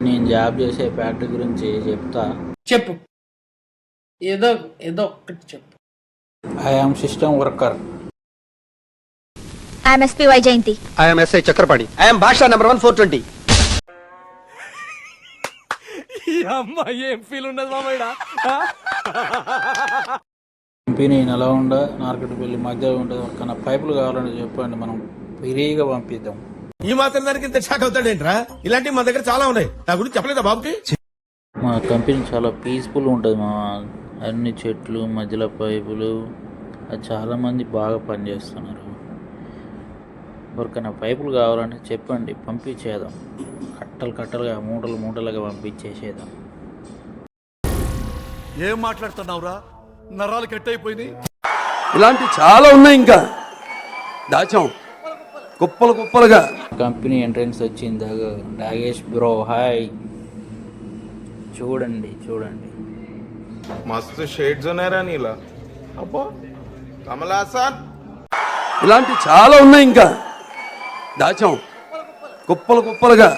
నేను జాబ్ చేసే ఫ్యాక్టరీ గురించి చెప్తా. చెప్పు, ఏదో ఏదో ఒక్కటి చెప్పు. I am system worker. I'm SP Vyjayanthi. I'm SI Chakrapani. I'm Basha number 1 420. ఏం ఫీల్ ఉన్నది మామయ్య. కంపెనీ నల్గొండ నార్కట్పల్లి మధ్యలో ఉంటుంది. కన్నా పైపులు కావాలని చెప్పండి, మనం ఫ్రీగా పంపిద్దాం. ఈ మాత్రం దానికి ఇంత షాక్ అవుతాడేంట్రా? ఇలాంటివి మా దగ్గర చాలా ఉన్నాయి. నా గురించి చెప్పలేదా బాబుకి? మా కంపెనీ చాలా పీస్ఫుల్ ఉంటుంది. మా అన్ని చెట్లు మధ్యలో పైపులు, అది చాలామంది బాగా పనిచేస్తున్నారు. ఎవరికైనా పైపులు కావాలంటే చెప్పండి, పంపించేద్దాం. కట్టలు కట్టలుగా మూటలు మూటలుగా పంపించేసేద్దాం. ఏం మాట్లాడుతున్నావురా? నరాలు కట్ అయిపోయింది. ఇలాంటి చాలా ఉన్నాయి, ఇంకా దాచాం కుప్పలు కుప్పలుగా. కంపెనీ ఎంట్రన్స్ వచ్చింది. డాగేష్ బ్రో హాయ్. చూడండి చూడండి, మస్తు షేడ్స్ ఉన్నాయరా నీలా. అబ్బో కమలాసన్. ఇలాంటి చాలా ఉన్నాయి, ఇంకా దాచాం కుప్పలు కుప్పలుగా.